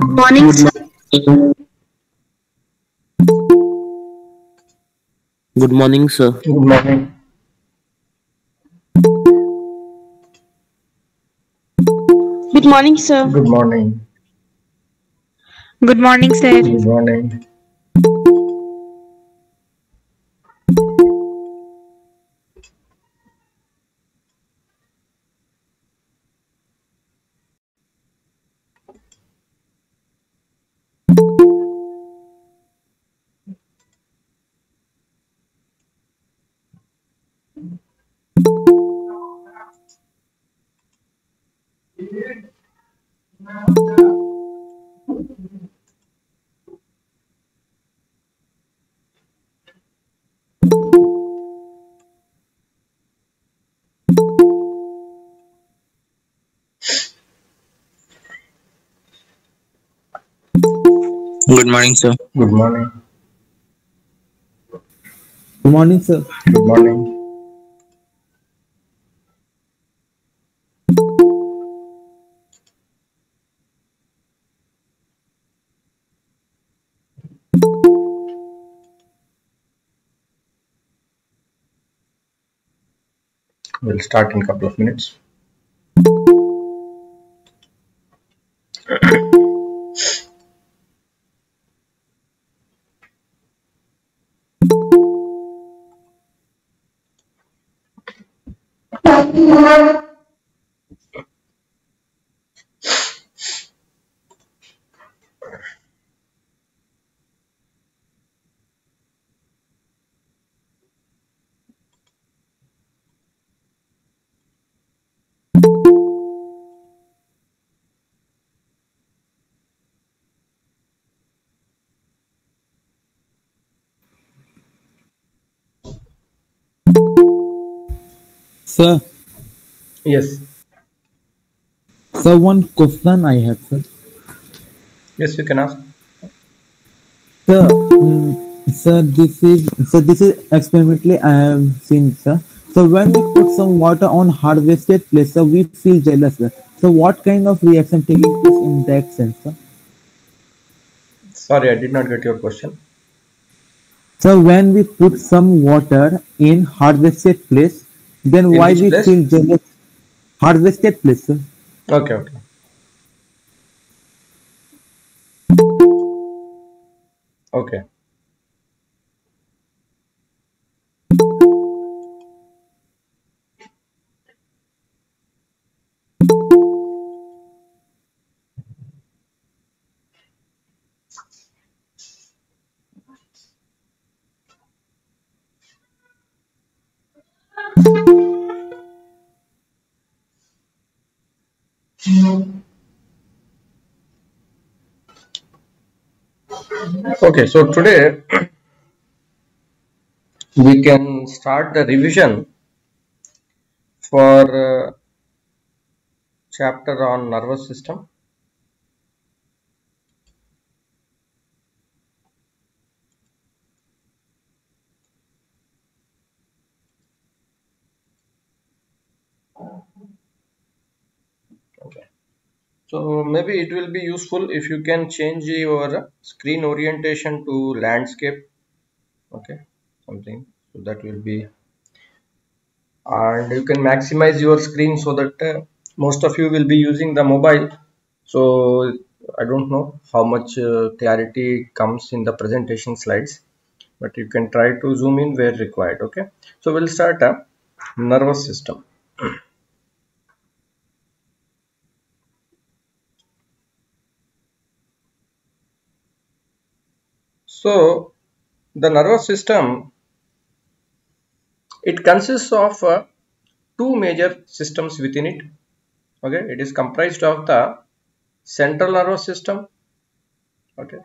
Morning, Good sir. morning. Good morning, sir. Good morning. Good morning, sir. Good morning. Good morning, sir. Good morning. Good morning, sir. Good morning. Good morning, sir. Good morning. We'll start in a couple of minutes. Sir, Yes. sir, one question I have, sir. Yes, you can ask. Sir, this is experimentally I have seen, sir. So when we put some water on harvested place, sir, we feel jealous, sir. So what kind of reaction taking place in that sense, sir? Sorry, I did not get your question. So when we put some water in harvested place, then In why which we place? feel jealous? Harvested place, sir. Okay, okay. Okay. Okay, so today we can start the revision for chapter on nervous system. Okay, so maybe it will be useful if you can change your screen orientation to landscape. Okay, something so that will be, and you can maximize your screen so that most of you will be using the mobile. So I don't know how much clarity comes in the presentation slides, but you can try to zoom in where required. Okay, so we'll start a nervous system. So the nervous system, it consists of two major systems within it. Okay, it is comprised of the central nervous system. Okay,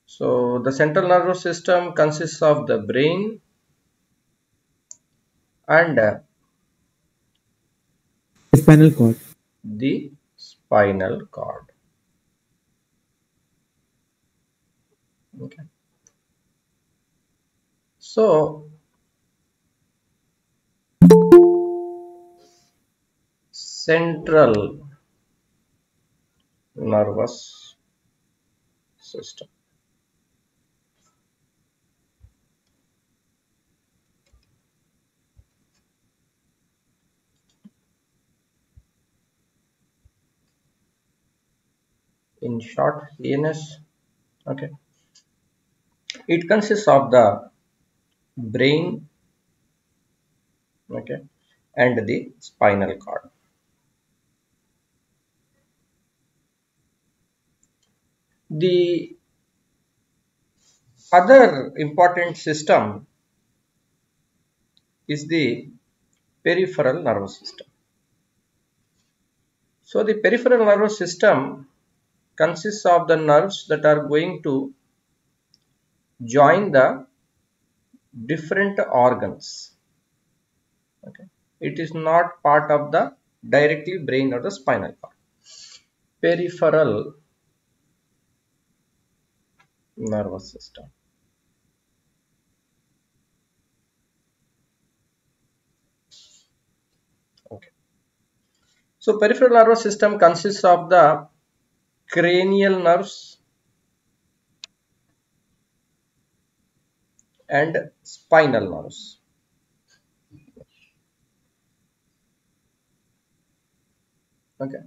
so the central nervous system consists of the brain and Spinal cord. the spinal cord. Okay, so central nervous system. In short, CNS. Okay, it consists of the brain, okay, and the spinal cord. The other important system is the peripheral nervous system. So the peripheral nervous system consists of the nerves that are going to join the different organs. Okay, it is not part of the directly brain or the spinal cord. Peripheral nervous system. Okay, so peripheral nervous system consists of the cranial nerves and spinal nerves. Okay,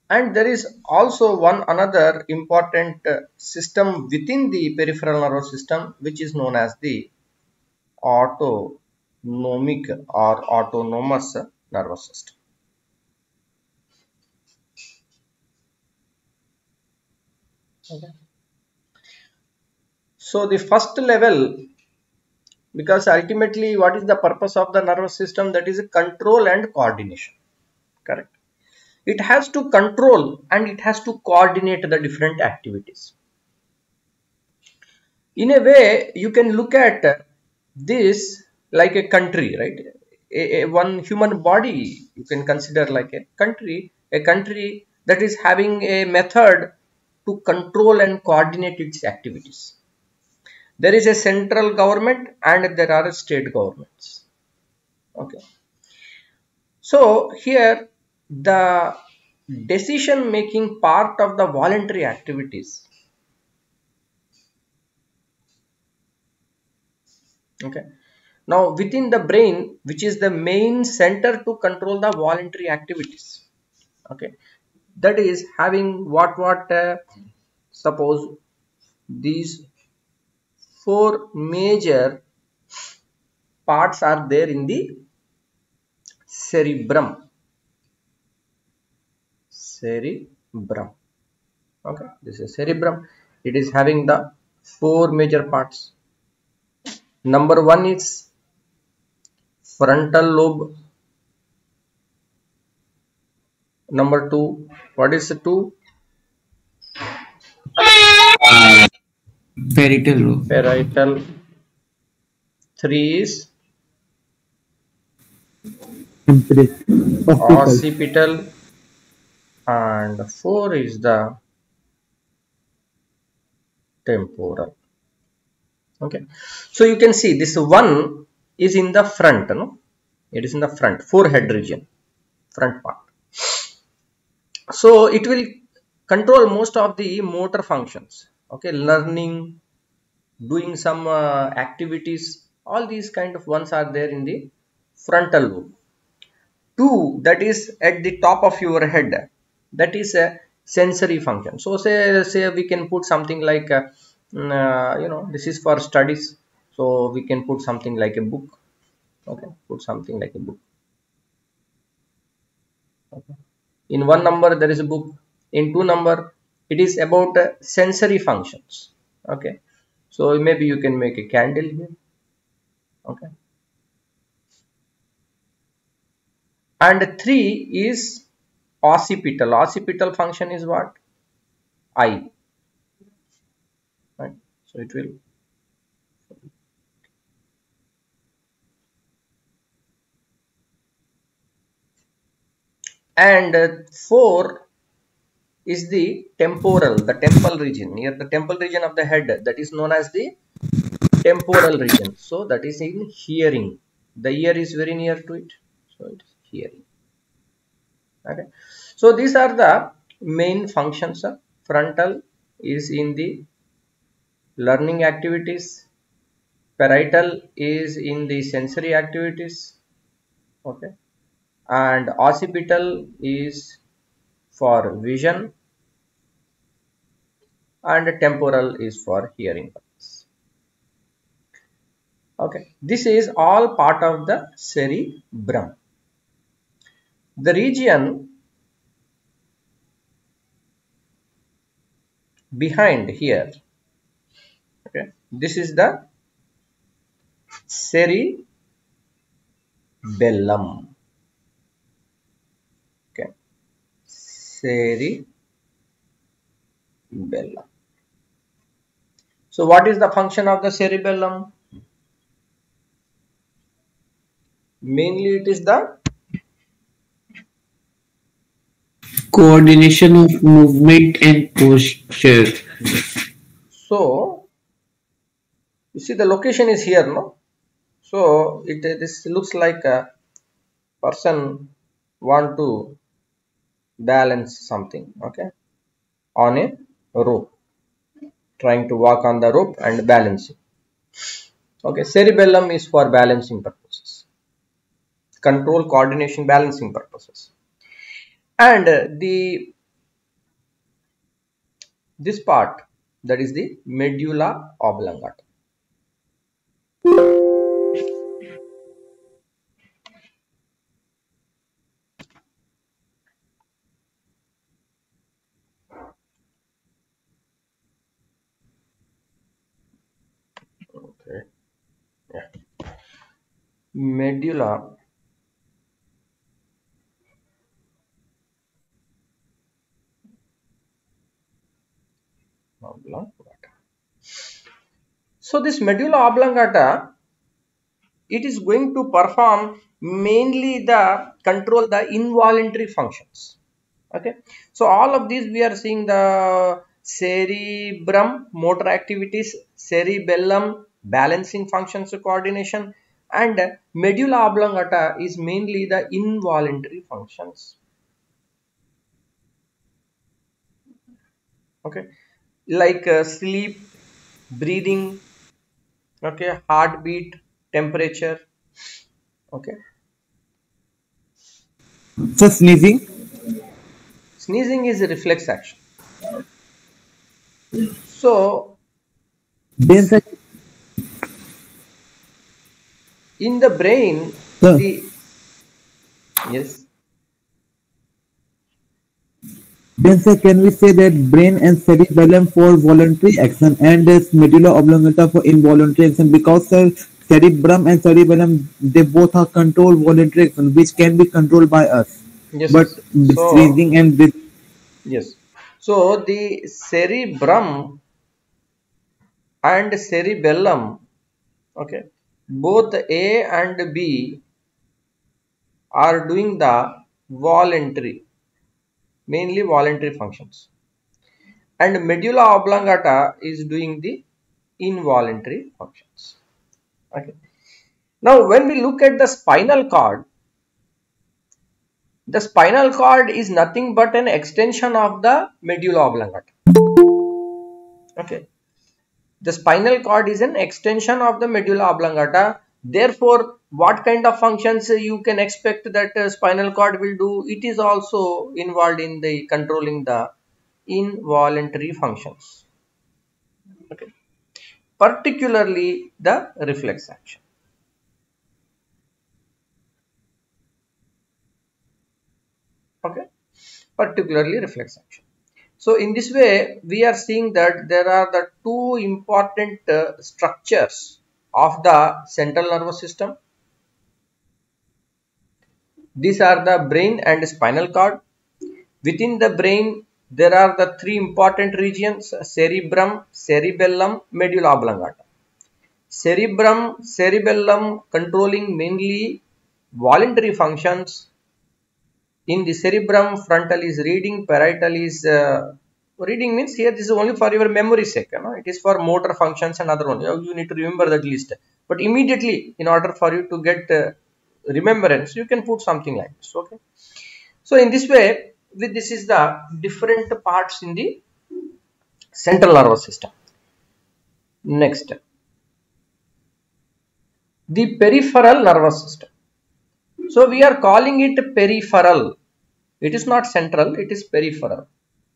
and there is also one another important system within the peripheral nervous system, which is known as the autonomic or autonomous nervous system. Okay, so the first level, because ultimately what is the purpose of the nervous system? That is a control and coordination. Correct, it has to control and it has to coordinate the different activities. In a way, you can look at this like a country, right? One human body you can consider like a country that is having a method to control and coordinate its activities. There is a central government and there are state governments. Okay, so here the decision making part of the voluntary activities. Okay, now within the brain, which is the main center to control the voluntary activities. Okay, that is having what suppose these four major parts are there in the cerebrum. Okay, this is cerebrum. It is having the four major parts. Number one is frontal lobe. Number 2, what is the 2? Parietal lobe. Parietal. 3 is Occipital. occipital, and 4 is the temporal. Okay, so you can see this one is in the front, no? It is in the front, forehead region, front part. So it will control most of the motor functions. Okay, learning, doing some activities, all these kind of ones are there in the frontal lobe. 2, that is at the top of your head, that is a sensory function. So say we can put something like this is for studies, so we can put something like a book. Okay, put something like a book. Okay, in 1 number there is a book, in 2 number it is about sensory functions. Okay, so maybe you can make a candle here. Okay, and 3 is occipital. Occipital function is what? Eye. Right, so it will and 4 is the temporal, the temple region, near the temple region of the head, that is known as the temporal region. So that is in hearing. The ear is very near to it, so it is hearing. Okay, so these are the main functions. Frontal is in the learning activities, parietal is in the sensory activities, okay, and occipital is for vision, and temporal is for hearing purpose. Okay, this is all part of the cerebrum. The region behind here, okay, this is the cerebellum. Okay, cerebellum. So what is the function of the cerebellum? Mainly it is the Coordination of movement and posture. So you see the location is here, no? So this looks like a person want to balance something, okay, on a rope, trying to walk on the rope and balancing. Okay, cerebellum is for balancing purposes, control, coordination, balancing purposes. And this part, that is the medulla oblongata. Okay, yeah, medulla oblongata. So this medulla oblongata, it is going to perform mainly the control the involuntary functions. Okay, so all of these we are seeing the cerebrum, motor activities, cerebellum, balancing functions, coordination, and medulla oblongata is mainly the involuntary functions. Okay, like sleep, breathing, okay, heartbeat, temperature. Okay, So sneezing. sneezing is a reflex action. So Then sir, in the brain, Sir. yes, then sir, can we say that brain and cerebellum for voluntary action and this medulla oblongata for involuntary action, because sir, cerebrum and cerebellum, they both are control voluntary action which can be controlled by us. Yes. but So breathing and breathing. yes. So the cerebrum and cerebellum, okay, both A and B are doing the voluntary, mainly voluntary functions, and medulla oblongata is doing the involuntary functions. Okay. Now, when we look at the spinal cord is nothing but an extension of the medulla oblongata. Okay. The spinal cord is an extension of the medulla oblongata. Therefore, what kind of functions you can expect that spinal cord will do? It is also involved in the controlling the involuntary functions. Okay. Particularly the reflex action. Okay. Particularly reflex action. So in this way, we are seeing that there are the two important structures of the central nervous system. These are the brain and spinal cord. Within the brain, there are the three important regions: cerebrum, cerebellum, medulla oblongata. Cerebrum, cerebellum controlling mainly voluntary functions. In the cerebrum, frontal is reading, parietal is reading means here this is only for your memory sake. You know? It is for motor functions and other one. You need to remember that list. But immediately, in order for you to get remembrance, you can put something like this. Okay. So in this way, this is the different parts in the central nervous system. Next, the peripheral nervous system. So we are calling it peripheral. It is not central, it is peripheral.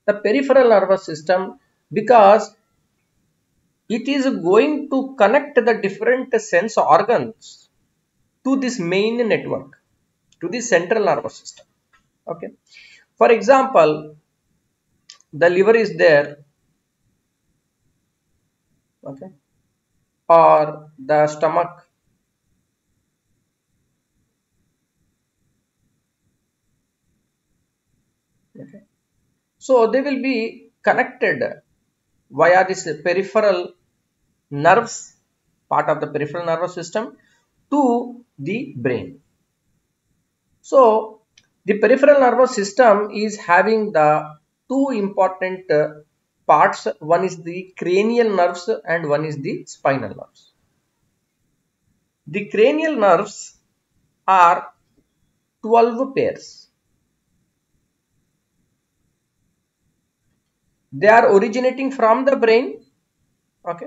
The peripheral nervous system, because it is going to connect the different sense organs to this main network, to the central nervous system. Okay. For example, the liver is there, okay, or the stomach. Okay. So they will be connected via this peripheral nerves, part of the peripheral nervous system, to the brain. So the peripheral nervous system is having the two important parts. One is the cranial nerves and one is the spinal nerves. The cranial nerves are 12 pairs. They are originating from the brain. Okay.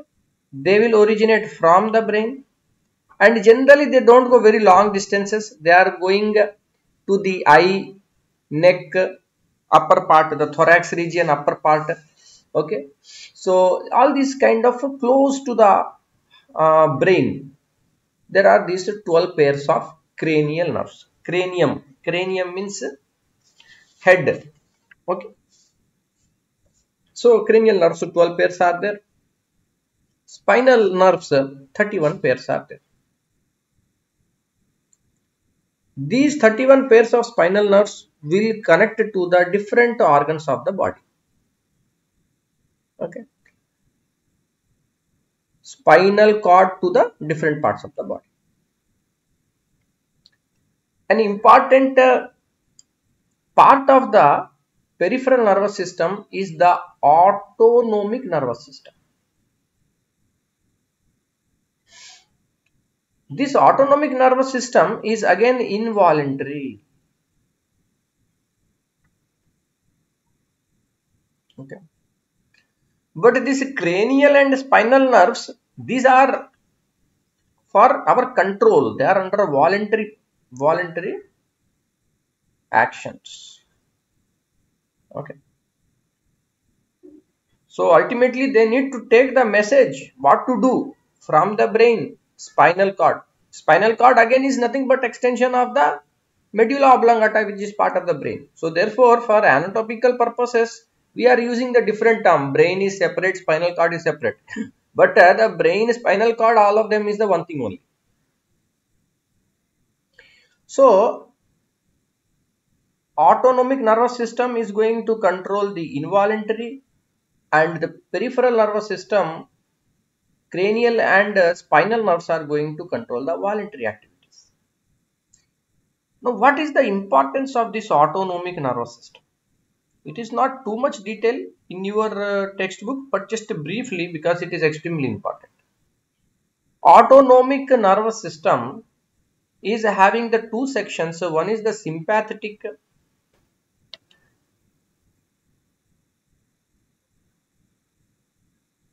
They will originate from the brain, and generally they don't go very long distances. They are going to the eye, neck, upper part, the thorax region, upper part. Okay. So all these kind of close to the brain. There are these 12 pairs of cranial nerves. Cranium means head. Okay. So cranial nerves 12 pairs are there. Spinal nerves 31 pairs are there. These 31 pairs of spinal nerves will connect to the different organs of the body. Okay. Spinal cord to the different parts of the body. An important part of the peripheral nervous system is the autonomic nervous system. This autonomic nervous system is again involuntary. Okay. But this cranial and spinal nerves, these are for our control. They are under voluntary actions. Okay. So ultimately they need to take the message what to do from the brain, spinal cord. Spinal cord again is nothing but extension of the medulla oblongata, which is part of the brain. So therefore for anatomical purposes we are using the different term. Brain is separate, spinal cord is separate. But the brain, spinal cord, all of them is the one thing only. So autonomic nervous system is going to control the involuntary, and the peripheral nervous system, cranial and spinal nerves, are going to control the voluntary activities. Now, what is the importance of this autonomic nervous system? It is not too much detail in your textbook, but just briefly, because it is extremely important. Autonomic nervous system is having the two sections. So one is the sympathetic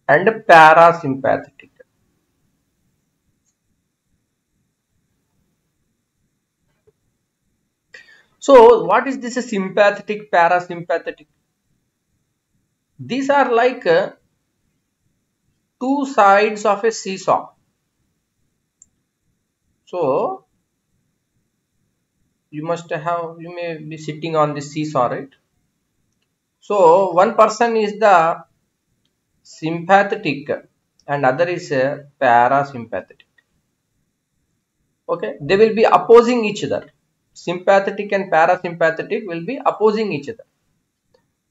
and parasympathetic. So what is this sympathetic, parasympathetic? These are like two sides of a seesaw. So you may be sitting on the seesaw, right? So one person is the sympathetic and other is parasympathetic. Okay, they will be opposing each other. Sympathetic and parasympathetic will be opposing each other.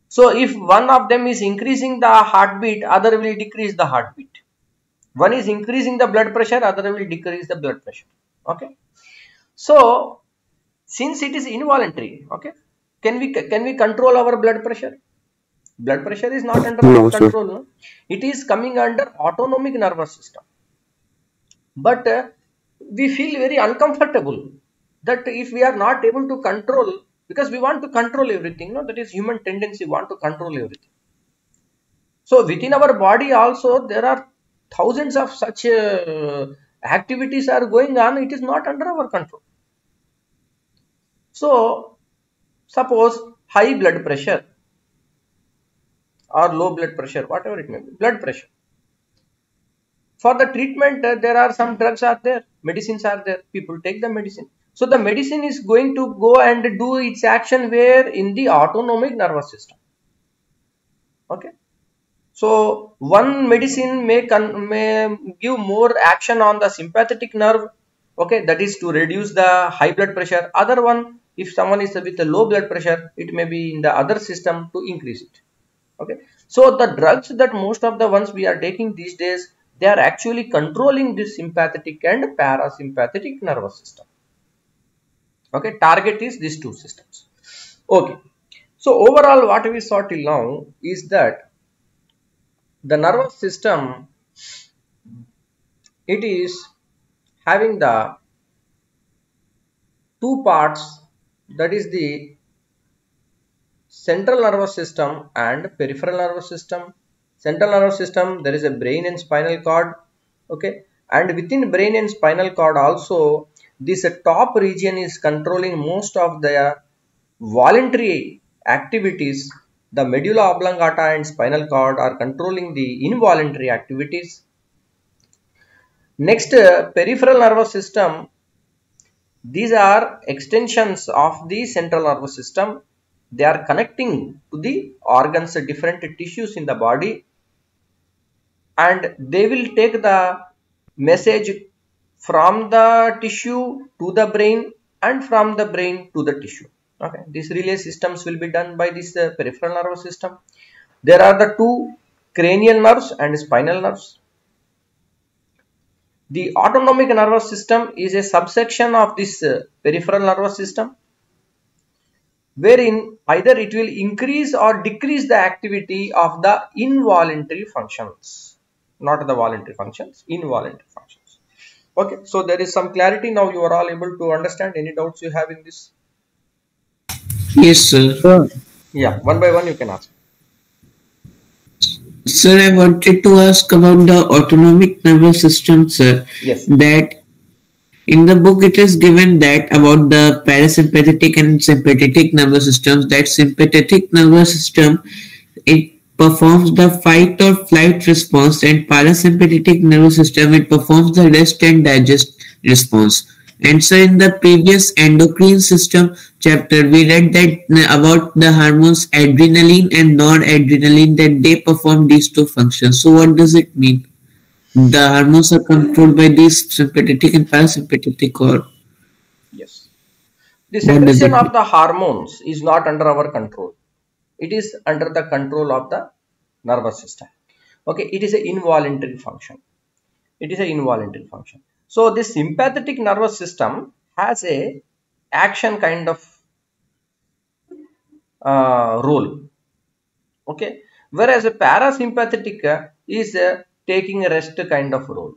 So if one of them is increasing the heartbeat, other will decrease the heartbeat. One is increasing the blood pressure, other will decrease the blood pressure. Okay. So since it is involuntary, okay, can we control our blood pressure? Blood pressure is not under our control. No? It is coming under autonomic nervous system. But we feel very uncomfortable that if we are not able to control, because we want to control everything, no? That is human tendency, want to control everything. So within our body also there are thousands of such activities are going on. It is not under our control. So suppose high blood pressure or low blood pressure, whatever it may be, blood pressure. For the treatment, there are some drugs are there, medicines are there, people take the medicine. So the medicine is going to go and do its action where? In the autonomic nervous system. Okay. So one medicine may give more action on the sympathetic nerve. Okay, that is to reduce the high blood pressure. Other one, if someone is with a low blood pressure, it may be in the other system to increase it. Okay. So the drugs that most of the ones we are taking these days, they are actually controlling this sympathetic and parasympathetic nervous system. Okay, target is these two systems. Okay, so overall what we saw till now is that the nervous system, it is having the two parts, that is the central nervous system and peripheral nervous system. Central nervous system, there is a brain and spinal cord. Okay, and within brain and spinal cord also, this top region is controlling most of the voluntary activities. The medulla oblongata and spinal cord are controlling the involuntary activities. Next, peripheral nervous system, these are extensions of the central nervous system. They are connecting to the organs, different tissues in the body, and they will take the message from the tissue to the brain and from the brain to the tissue. Okay, these relay systems will be done by this peripheral nervous system. There are the two cranial nerves and spinal nerves. The autonomic nervous system is a subsection of this peripheral nervous system, wherein either it will increase or decrease the activity of the involuntary functions, not the voluntary functions, involuntary functions. Okay, so there is some clarity now. You are all able to understand. Any doubts you have in this? Yes, sir. Yeah, one by one you can ask. Sir, I wanted to ask about the autonomic nervous system, sir. Yes. That in the book it is given that about the parasympathetic and sympathetic nervous systems, that sympathetic nervous system, it performs the fight or flight response, and parasympathetic nervous system, it performs the rest and digest response. And so in the previous endocrine system chapter, we read that about the hormones adrenaline and noradrenaline, that they perform these two functions. So what does it mean? The hormones are controlled by these sympathetic and parasympathetic, or? Yes. The What does secretion it of the hormones is not under our control. It is under the control of the nervous system. Okay, it is an involuntary function. It is an involuntary function. So this sympathetic nervous system has a action kind of role. Okay, whereas a parasympathetic is taking a rest kind of role.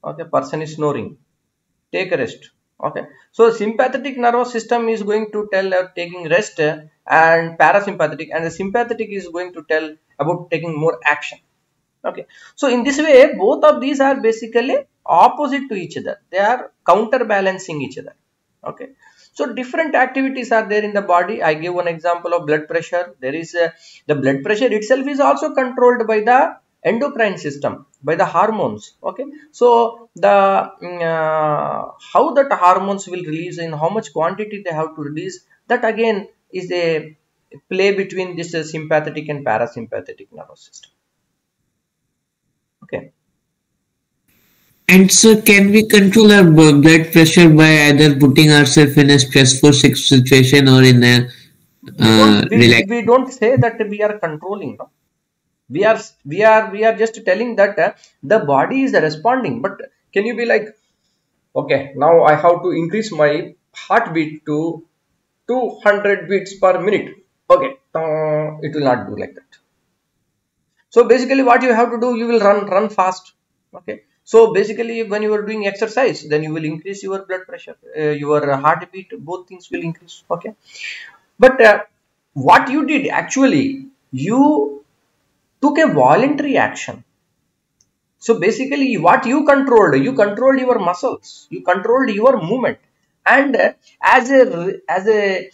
Okay, person is snoring, take a rest. Okay, so sympathetic nervous system is going to tell taking rest, and parasympathetic, and the sympathetic is going to tell about taking more action. Okay, so in this way both of these are basically opposite to each other. They are counterbalancing each other. Okay, so different activities are there in the body. I give one example of blood pressure. There is the blood pressure itself is also controlled by the endocrine system, by the hormones. Okay, so the how that hormones will release, in how much quantity they have to release, that again is a play between this sympathetic and parasympathetic nervous system. Okay. And so, can we control our blood pressure by either putting ourselves in a stressful situation or in a We don't say that we are controlling. No? We are just telling that the body is responding. But can you be like, okay, now I have to increase my heartbeat to 200 beats per minute. Okay, it will not do like that. So basically what you have to do, you will run fast. Okay, so basically when you are doing exercise, then you will increase your blood pressure, your heartbeat, both things will increase. Okay, but what you did actually, you took a voluntary action. So basically what you controlled your muscles, you controlled your movement, and as a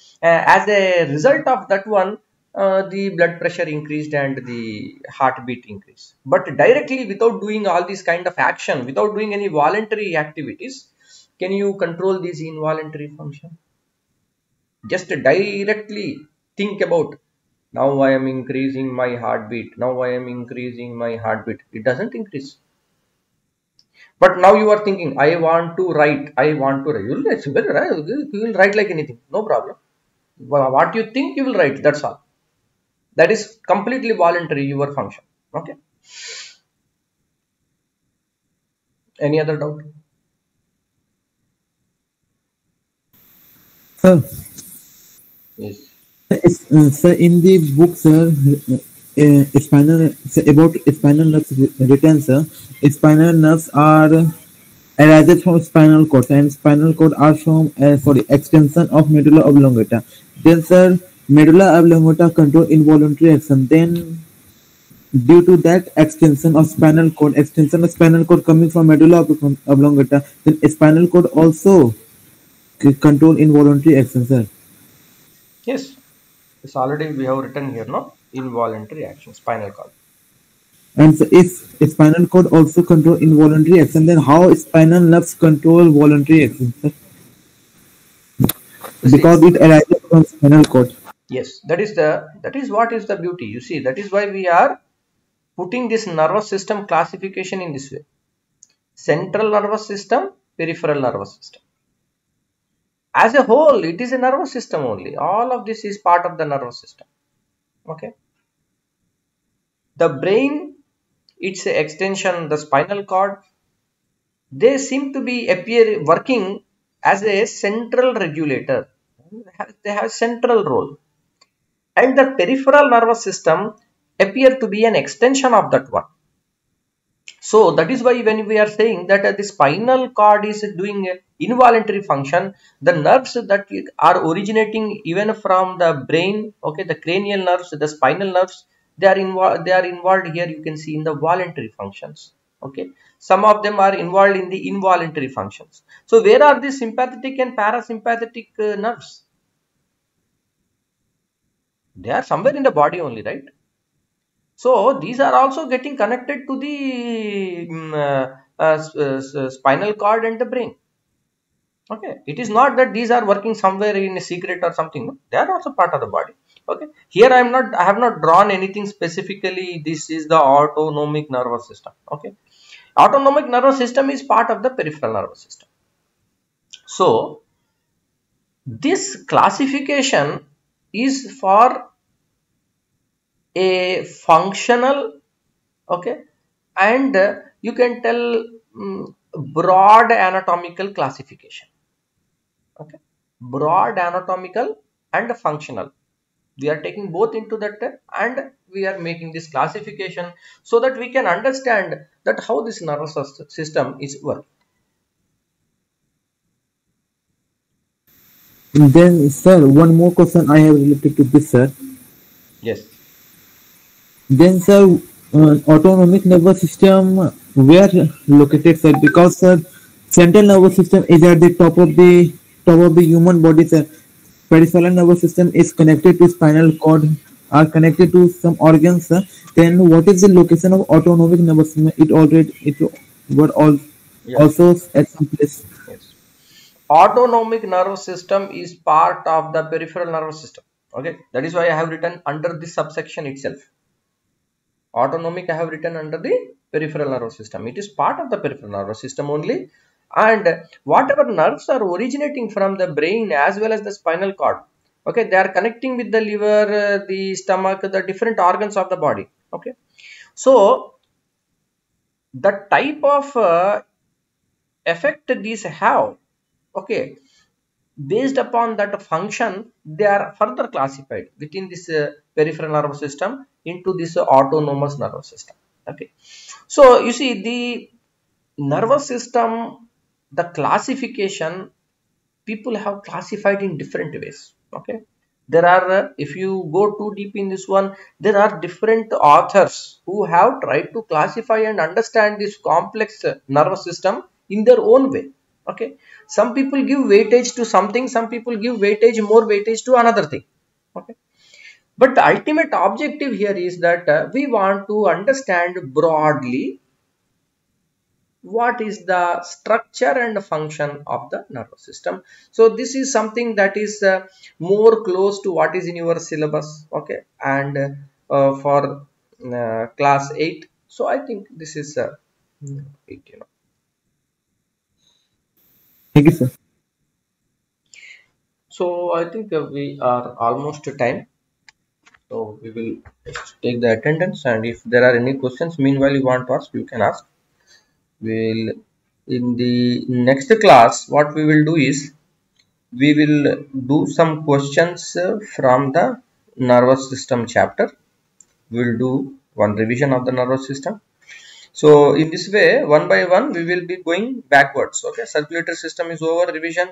result of that one, the blood pressure increased and the heartbeat increased. But directly, without doing all this kind of action, without doing any voluntary activities, can you control this involuntary function? Just directly think about, now I am increasing my heartbeat, now I am increasing my heartbeat. It doesn't increase. But now you are thinking, I want to write. You will write like anything, no problem. What you think, you will write, that's all. That is completely voluntary, your function. Okay. Any other doubt? Sir, Yes. sir, in the book, sir, about spinal nerves written, sir, spinal nerves are arises from spinal cord, and spinal cord are from extension of medulla oblongata. Then, sir, medulla oblongata control involuntary action. Then, due to that extension of spinal cord coming from medulla oblongata, then spinal cord also control involuntary action, sir. Yes. It's already we have written here, no? Involuntary action, spinal cord. And so if spinal cord also control involuntary action, then how spinal nerves control voluntary action, sir? Because it arises from spinal cord. Yes, that is what is the beauty. You see, that is why we are putting this nervous system classification in this way: central nervous system, peripheral nervous system. As a whole, it is a nervous system only. All of this is part of the nervous system. Okay. The brain, its extension, the spinal cord, they seem to be working as a central regulator. They have central role. And the peripheral nervous system appear to be an extension of that one. So that is why when we are saying that the spinal cord is doing an involuntary function, the nerves that are originating even from the brain, okay, the cranial nerves, the spinal nerves, they are involved here. You can see in the voluntary functions. Okay, some of them are involved in the involuntary functions. So where are the sympathetic and parasympathetic nerves? They are somewhere in the body only, right? So these are also getting connected to the spinal cord and the brain. Okay, it is not that these are working somewhere in a secret or something. No? They are also part of the body. Okay, here I have not drawn anything specifically. This is the autonomic nervous system. Okay, autonomic nervous system is part of the peripheral nervous system. So This classification is for a functional, okay, and you can tell broad anatomical classification, okay, broad anatomical and functional. We are taking both into that and we are making this classification so that we can understand that how this nervous system is working. Then, sir, one more question I have related to this, sir. Yes. Then, sir, autonomic nervous system where located, sir? Because, sir, central nervous system is at the top of the human body, sir. Peripheral nervous system is connected to spinal cord, are connected to some organs, sir. Then, what is the location of autonomic nervous system? It got all Yes. also at some place. Yes. Autonomic nervous system is part of the peripheral nervous system. Okay, that is why I have written under this subsection itself. Autonomic I have written under the peripheral nervous system. It is part of the peripheral nervous system only, and whatever nerves are originating from the brain as well as the spinal cord, okay, they are connecting with the liver, the stomach, the different organs of the body. Okay, so the type of effect these have, okay, based upon that function, they are further classified within this peripheral nervous system into this autonomous nervous system. Okay, so you see the nervous system, the classification, people have classified in different ways. Okay, there are if you go too deep in this one, there are different authors who have tried to classify and understand this complex nervous system in their own way. Okay, some people give weightage to something, some people give more weightage to another thing. Okay, but the ultimate objective here is that we want to understand broadly what is the structure and function of the nervous system. So this is something that is more close to what is in your syllabus, okay, and for class 8. So I think this is it, you know. Thank you, sir. So I think we are almost to time. So we will just take the attendance, and if there are any questions meanwhile you want to ask, you can ask. We'll in the next class what we will do is we will do some questions from the nervous system chapter. We will do one revision of the nervous system. So in this way, one by one, we will be going backwards. Okay, circulatory system is over, revision.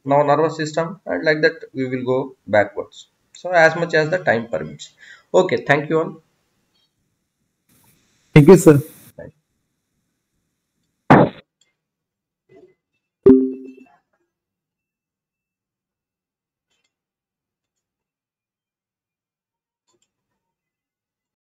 Now nervous system, and like that we will go backwards. So as much as the time permits. Okay, thank you all. Thank you, sir.